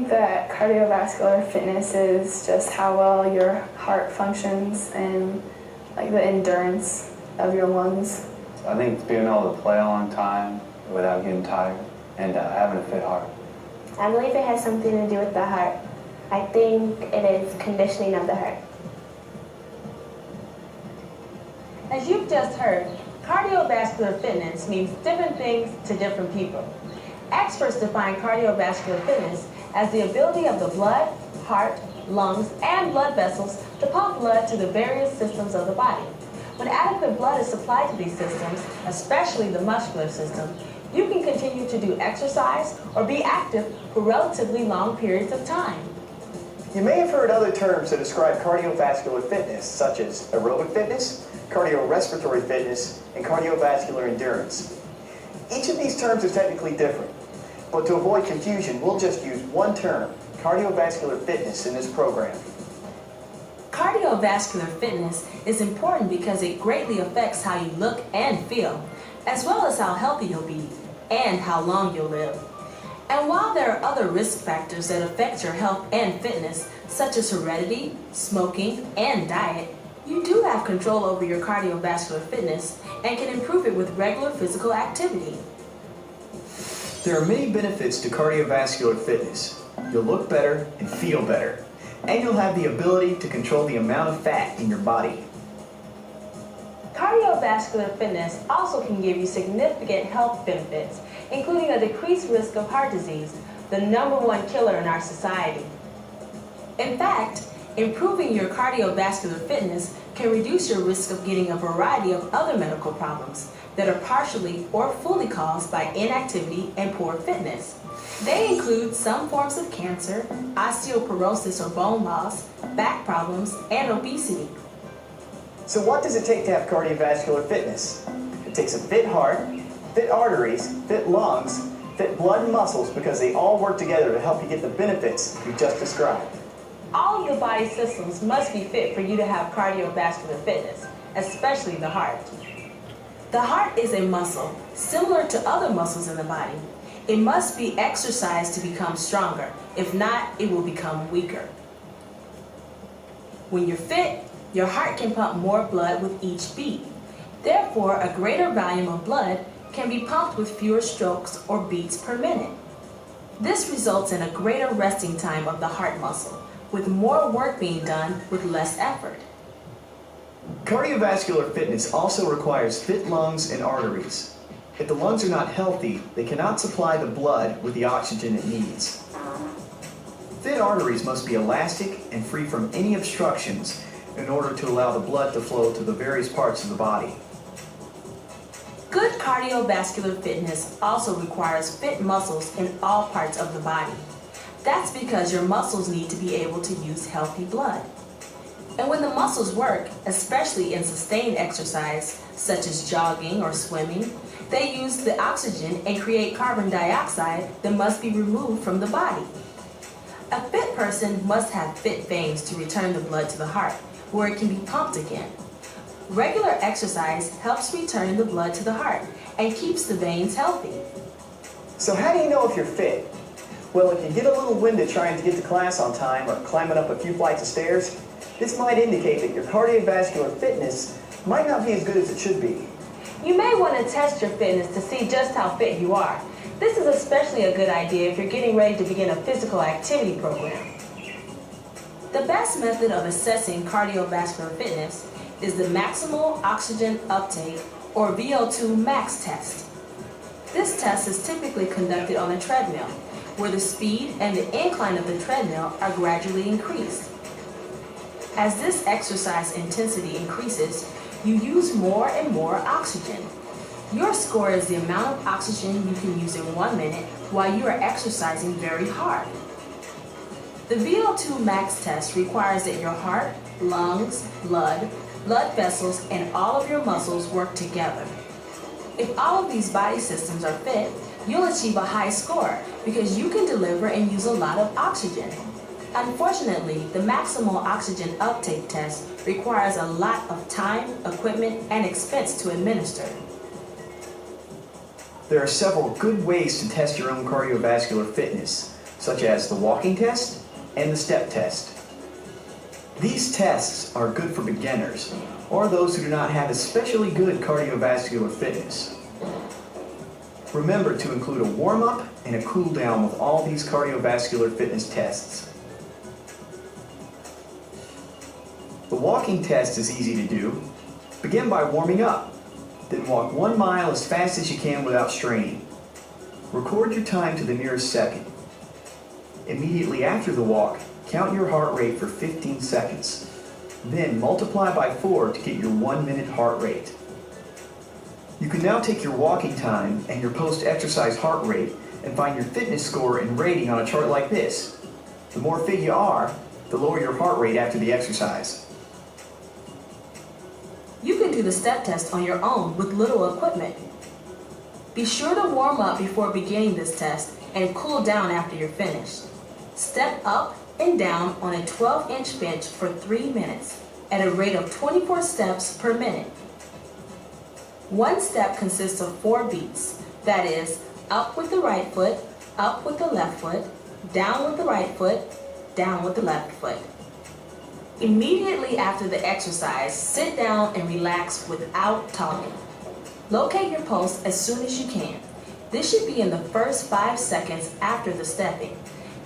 think that cardiovascular fitness is just how well your heart functions and like the endurance of your lungs. I think it's being able to play a long time without getting tired and having a fit heart. I believe it has something to do with the heart. I think it is conditioning of the heart. As you've just heard, cardiovascular fitness means different things to different people. Experts define cardiovascular fitness as the ability of the blood, heart, lungs, and blood vessels to pump blood to the various systems of the body. When adequate blood is supplied to these systems, especially the muscular system, you can continue to do exercise or be active for relatively long periods of time. You may have heard other terms that describe cardiovascular fitness, such as aerobic fitness, cardiorespiratory fitness, and cardiovascular endurance. Each of these terms is technically different, but to avoid confusion, we'll just use one term, cardiovascular fitness, in this program. Cardiovascular fitness is important because it greatly affects how you look and feel, as well as how healthy you'll be and how long you'll live. And while there are other risk factors that affect your health and fitness, such as heredity, smoking, and diet, you do have control over your cardiovascular fitness and can improve it with regular physical activity. There are many benefits to cardiovascular fitness. You'll look better and feel better, and you'll have the ability to control the amount of fat in your body. Cardiovascular fitness also can give you significant health benefits, including a decreased risk of heart disease, the #1 killer in our society. In fact, improving your cardiovascular fitness can reduce your risk of getting a variety of other medical problems that are partially or fully caused by inactivity and poor fitness. They include some forms of cancer, osteoporosis or bone loss, back problems, and obesity. So what does it take to have cardiovascular fitness? It takes a fit heart, fit arteries, fit lungs, fit blood and muscles, because they all work together to help you get the benefits you just described. All of the body systems must be fit for you to have cardiovascular fitness, especially the heart. The heart is a muscle, similar to other muscles in the body. It must be exercised to become stronger. If not, it will become weaker. When you're fit, your heart can pump more blood with each beat. Therefore, a greater volume of blood can be pumped with fewer strokes or beats per minute. This results in a greater resting time of the heart muscle, with more work being done with less effort. Cardiovascular fitness also requires fit lungs and arteries. If the lungs are not healthy, they cannot supply the blood with the oxygen it needs. Fit arteries must be elastic and free from any obstructions in order to allow the blood to flow to the various parts of the body. Good cardiovascular fitness also requires fit muscles in all parts of the body. That's because your muscles need to be able to use healthy blood. And when the muscles work, especially in sustained exercise, such as jogging or swimming, they use the oxygen and create carbon dioxide that must be removed from the body. A fit person must have fit veins to return the blood to the heart, where it can be pumped again. Regular exercise helps return the blood to the heart and keeps the veins healthy. So how do you know if you're fit? Well, if you get a little winded trying to get to class on time or climbing up a few flights of stairs, this might indicate that your cardiovascular fitness might not be as good as it should be. You may want to test your fitness to see just how fit you are. This is especially a good idea if you're getting ready to begin a physical activity program. The best method of assessing cardiovascular fitness is the maximal oxygen uptake, or VO2 max test. This test is typically conducted on a treadmill, where the speed and the incline of the treadmill are gradually increased. As this exercise intensity increases, you use more and more oxygen. Your score is the amount of oxygen you can use in 1 minute while you are exercising very hard. The VO2 max test requires that your heart, lungs, blood vessels, and all of your muscles work together. If all of these body systems are fit, you'll achieve a high score because you can deliver and use a lot of oxygen. Unfortunately, the maximal oxygen uptake test requires a lot of time, equipment, and expense to administer. There are several good ways to test your own cardiovascular fitness. such as the walking test and the step test. These tests are good for beginners or those who do not have especially good cardiovascular fitness. Remember to include a warm-up and a cool-down with all these cardiovascular fitness tests. The walking test is easy to do. Begin by warming up. Then walk 1 mile as fast as you can without straining. Record your time to the nearest second. Immediately after the walk, count your heart rate for 15 seconds. Then multiply by 4 to get your 1-minute heart rate. You can now take your walking time and your post-exercise heart rate and find your fitness score and rating on a chart like this. The more fit you are, the lower your heart rate after the exercise. You can do the step test on your own with little equipment. Be sure to warm up before beginning this test and cool down after you're finished. Step up and down on a 12-inch bench for 3 minutes at a rate of 24 steps per minute. One step consists of 4 beats, that is, up with the right foot, up with the left foot, down with the right foot, down with the left foot. Immediately after the exercise, sit down and relax without talking. Locate your pulse as soon as you can. This should be in the first 5 seconds after the stepping.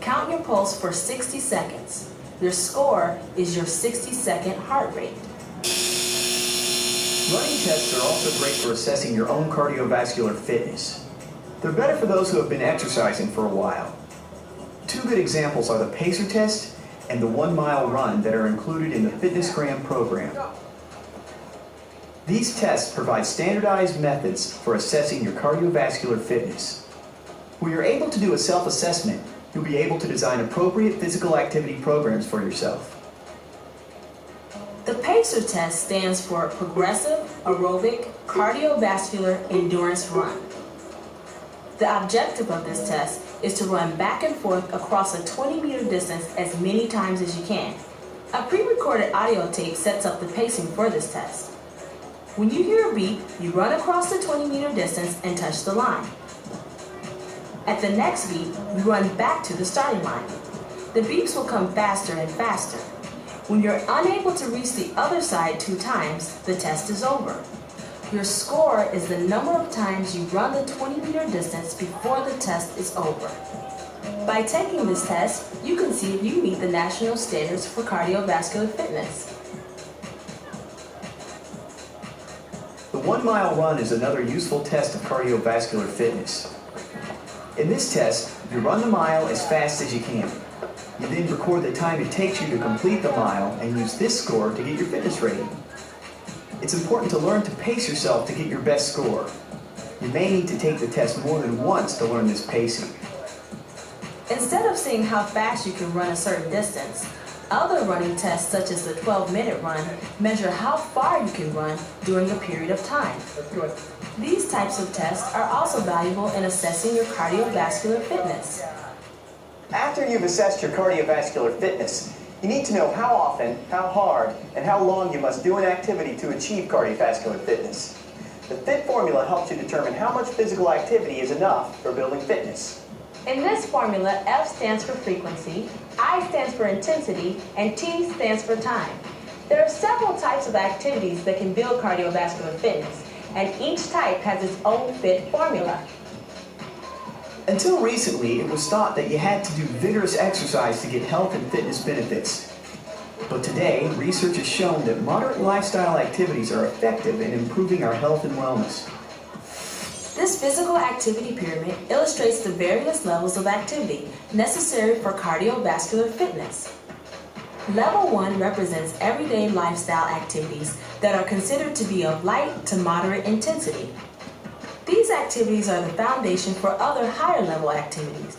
Count your pulse for 60 seconds. Your score is your 60-second heart rate. Running tests are also great for assessing your own cardiovascular fitness. They're better for those who have been exercising for a while. 2 good examples are the PACER test and the 1-mile run that are included in the FitnessGram program. These tests provide standardized methods for assessing your cardiovascular fitness. When you're able to do a self-assessment, you'll be able to design appropriate physical activity programs for yourself. The PACER test stands for Progressive Aerobic Cardiovascular Endurance Run. The objective of this test is to run back and forth across a 20-meter distance as many times as you can. A pre-recorded audio tape sets up the pacing for this test. When you hear a beep, you run across the 20-meter distance and touch the line. At the next beep, you run back to the starting line. The beeps will come faster and faster. When you're unable to reach the other side 2 times, the test is over. Your score is the number of times you run the 20-meter distance before the test is over. By taking this test, you can see if you meet the national standards for cardiovascular fitness. The 1-mile run is another useful test of cardiovascular fitness. In this test, you run the mile as fast as you can. You then record the time it takes you to complete the mile and use this score to get your fitness rating. It's important to learn to pace yourself to get your best score. You may need to take the test more than once to learn this pacing. Instead of seeing how fast you can run a certain distance, other running tests such as the 12-minute run measure how far you can run during a period of time. These types of tests are also valuable in assessing your cardiovascular fitness. After you've assessed your cardiovascular fitness, you need to know how often, how hard, and how long you must do an activity to achieve cardiovascular fitness. The FIT formula helps you determine how much physical activity is enough for building fitness. In this formula, F stands for frequency, I stands for intensity, and T stands for time. There are several types of activities that can build cardiovascular fitness, and each type has its own FIT formula. Until recently, it was thought that you had to do vigorous exercise to get health and fitness benefits. But today, research has shown that moderate lifestyle activities are effective in improving our health and wellness. This physical activity pyramid illustrates the various levels of activity necessary for cardiovascular fitness. Level 1 represents everyday lifestyle activities that are considered to be of light to moderate intensity. These activities are the foundation for other higher level activities.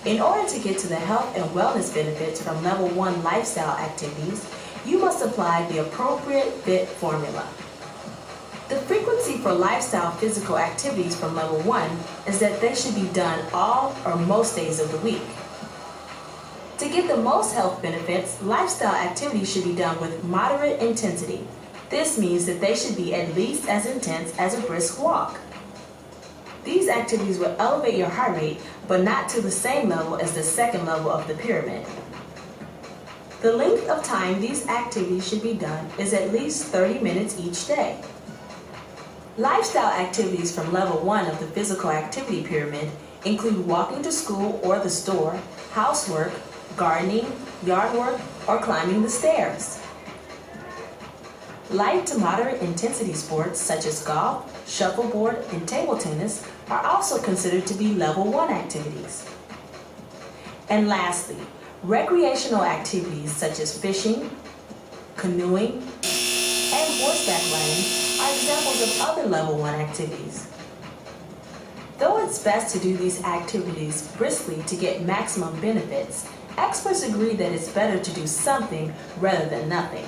In order to get to the health and wellness benefits from level 1 lifestyle activities, you must apply the appropriate FIT formula. The frequency for lifestyle physical activities from level 1 is that they should be done all or most days of the week. To get the most health benefits, lifestyle activities should be done with moderate intensity. This means that they should be at least as intense as a brisk walk. These activities will elevate your heart rate but not to the same level as the second level of the pyramid. The length of time these activities should be done is at least 30 minutes each day. Lifestyle activities from level 1 of the physical activity pyramid include walking to school or the store, housework, gardening, yard work, or climbing the stairs. Light to moderate intensity sports such as golf, shuffleboard, and table tennis are also considered to be level 1 activities. And lastly, recreational activities such as fishing, canoeing, and horseback riding are examples of other level 1 activities. Though it's best to do these activities briskly to get maximum benefits, experts agree that it's better to do something rather than nothing.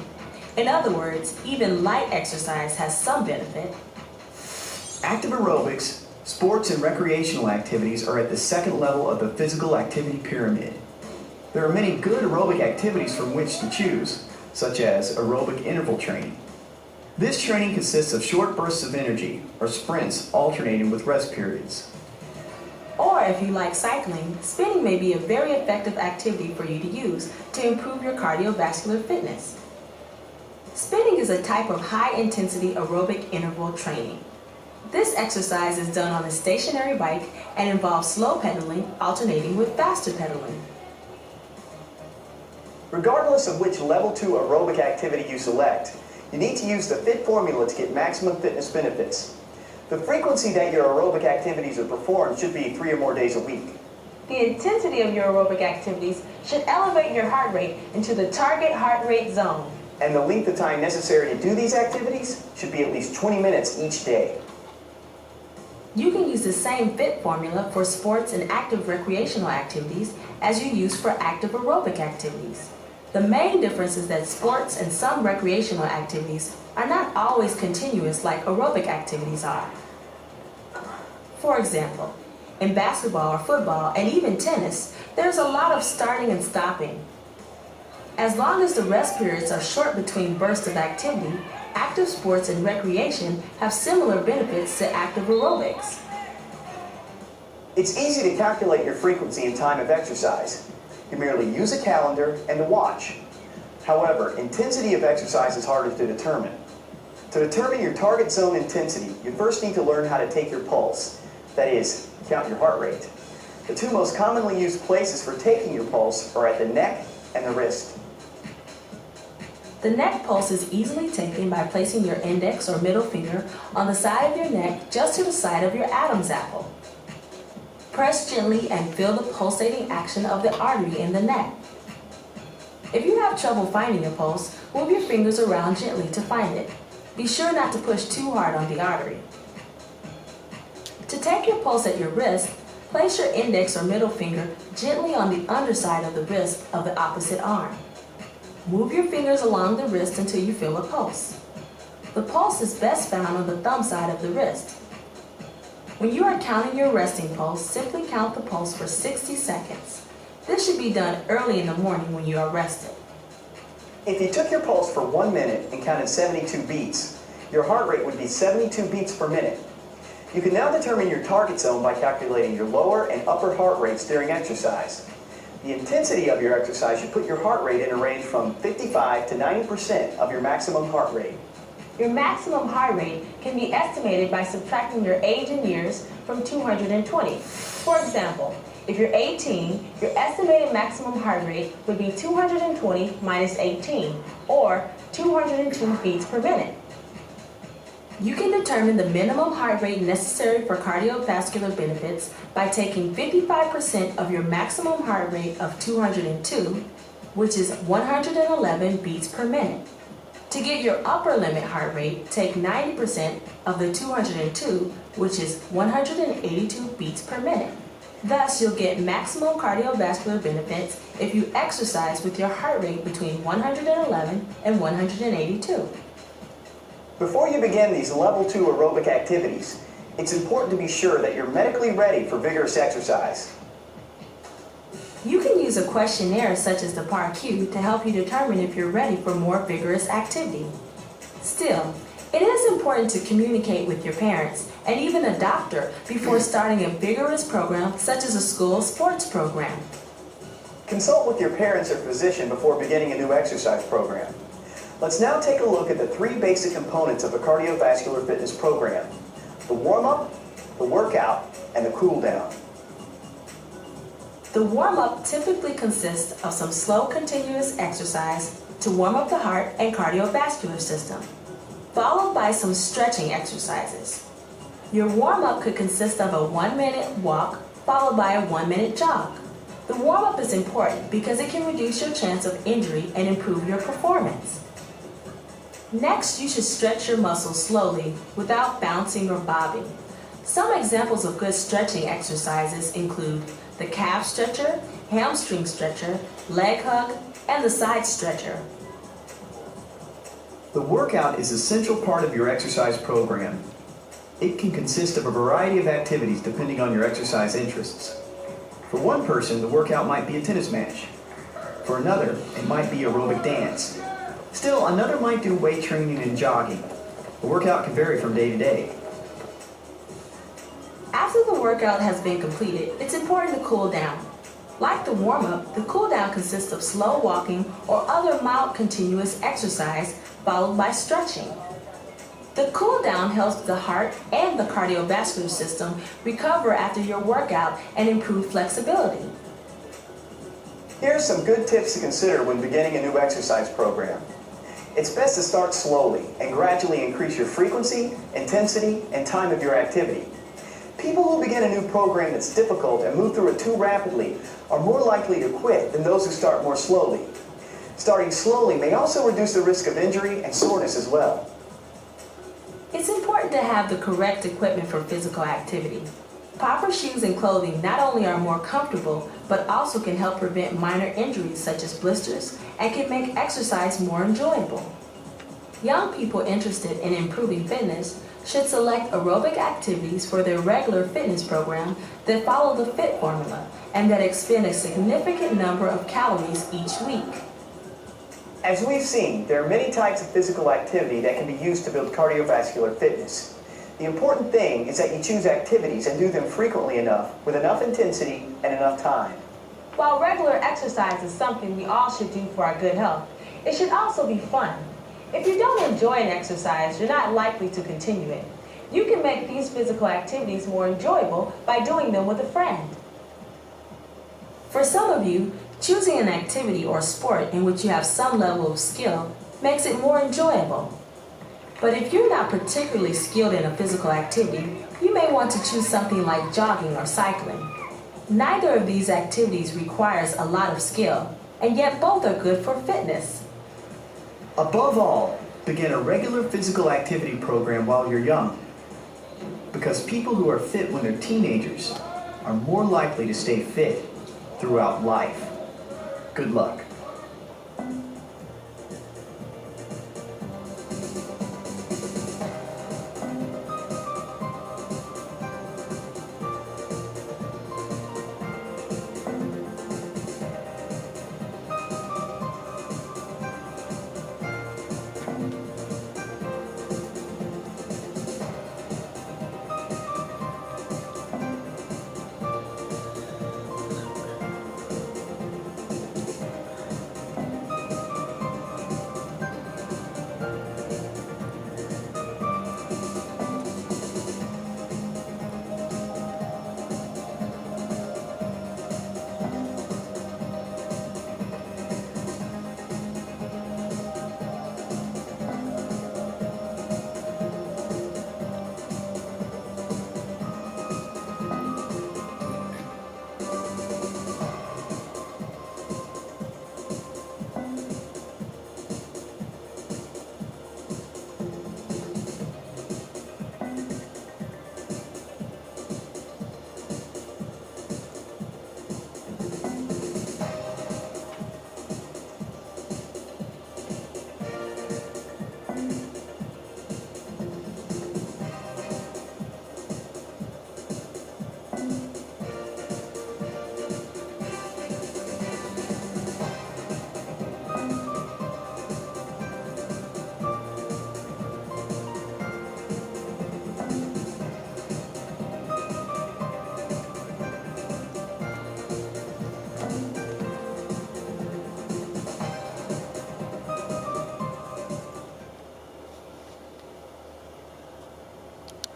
In other words, even light exercise has some benefit. Active aerobics, sports, and recreational activities are at the second level of the physical activity pyramid. There are many good aerobic activities from which to choose, such as aerobic interval training. This training consists of short bursts of energy, or sprints alternating with rest periods. Or if you like cycling, spinning may be a very effective activity for you to use to improve your cardiovascular fitness. Spinning is a type of high-intensity aerobic interval training. This exercise is done on a stationary bike and involves slow pedaling alternating with faster pedaling. Regardless of which level 2 aerobic activity you select, you need to use the FIT formula to get maximum fitness benefits. The frequency that your aerobic activities are performed should be 3 or more days a week. The intensity of your aerobic activities should elevate your heart rate into the target heart rate zone. And the length of time necessary to do these activities should be at least 20 minutes each day. You can use the same FIT formula for sports and active recreational activities as you use for active aerobic activities. The main difference is that sports and some recreational activities are not always continuous like aerobic activities are. For example, in basketball or football and even tennis, there's a lot of starting and stopping. As long as the rest periods are short between bursts of activity, active sports and recreation have similar benefits to active aerobics. It's easy to calculate your frequency and time of exercise. You merely use a calendar and a watch. However, intensity of exercise is harder to determine. To determine your target zone intensity, you first need to learn how to take your pulse, that is, count your heart rate. The two most commonly used places for taking your pulse are at the neck and the wrist. The neck pulse is easily taken by placing your index or middle finger on the side of your neck just to the side of your Adam's apple. Press gently and feel the pulsating action of the artery in the neck. If you have trouble finding your pulse, move your fingers around gently to find it. Be sure not to push too hard on the artery. To take your pulse at your wrist, place your index or middle finger gently on the underside of the wrist of the opposite arm. Move your fingers along the wrist until you feel a pulse. The pulse is best found on the thumb side of the wrist. When you are counting your resting pulse, simply count the pulse for 60 seconds. This should be done early in the morning when you are rested. If you took your pulse for 1 minute and counted 72 beats, your heart rate would be 72 beats per minute. You can now determine your target zone by calculating your lower and upper heart rates during exercise. The intensity of your exercise should put your heart rate in a range from 55 to 90% of your maximum heart rate. Your maximum heart rate can be estimated by subtracting your age in years from 220. For example, if you're 18, your estimated maximum heart rate would be 220 minus 18, or 202 beats per minute. You can determine the minimum heart rate necessary for cardiovascular benefits by taking 55% of your maximum heart rate of 202, which is 111 beats per minute. To get your upper limit heart rate, take 90% of the 202, which is 182 beats per minute. Thus, you'll get maximum cardiovascular benefits if you exercise with your heart rate between 111 and 182. Before you begin these level 2 aerobic activities, it's important to be sure that you're medically ready for vigorous exercise. You can use a questionnaire such as the PAR-Q to help you determine if you're ready for more vigorous activity. Still, It is important to communicate with your parents and even a doctor before starting a vigorous program such as a school sports program. Consult with your parents or physician before beginning a new exercise program. Let's now take a look at the three basic components of a cardiovascular fitness program: the warm-up, the workout, and the cool-down. The warm-up typically consists of some slow continuous exercise to warm up the heart and cardiovascular system, followed by some stretching exercises. Your warm-up could consist of a 1-minute walk followed by a 1-minute jog. The warm-up is important because it can reduce your chance of injury and improve your performance. Next, you should stretch your muscles slowly without bouncing or bobbing. Some examples of good stretching exercises include the calf stretcher, hamstring stretcher, leg hug, and the side stretcher. The workout is a central part of your exercise program. It can consist of a variety of activities depending on your exercise interests. For one person, the workout might be a tennis match. For another, it might be aerobic dance. Still, another might do weight training and jogging. The workout can vary from day to day. After the workout has been completed, it's important to cool down. Like the warm-up, the cool-down consists of slow walking or other mild continuous exercise followed by stretching. The cool-down helps the heart and the cardiovascular system recover after your workout and improve flexibility. Here are some good tips to consider when beginning a new exercise program. It's best to start slowly and gradually increase your frequency, intensity, and time of your activity. People who begin a new program that's difficult and move through it too rapidly are more likely to quit than those who start more slowly. Starting slowly may also reduce the risk of injury and soreness as well. It's important to have the correct equipment for physical activity. Proper shoes and clothing not only are more comfortable, but also can help prevent minor injuries such as blisters and can make exercise more enjoyable. Young people interested in improving fitness should select aerobic activities for their regular fitness program that follow the FIT formula and that expend a significant number of calories each week. As we've seen, there are many types of physical activity that can be used to build cardiovascular fitness. The important thing is that you choose activities and do them frequently enough, with enough intensity and enough time. While regular exercise is something we all should do for our good health, it should also be fun. If you don't enjoy an exercise, you're not likely to continue it. You can make these physical activities more enjoyable by doing them with a friend. For some of you, choosing an activity or sport in which you have some level of skill makes it more enjoyable. But if you're not particularly skilled in a physical activity, you may want to choose something like jogging or cycling. Neither of these activities requires a lot of skill, and yet both are good for fitness. Above all, begin a regular physical activity program while you're young, because people who are fit when they're teenagers are more likely to stay fit throughout life. Good luck.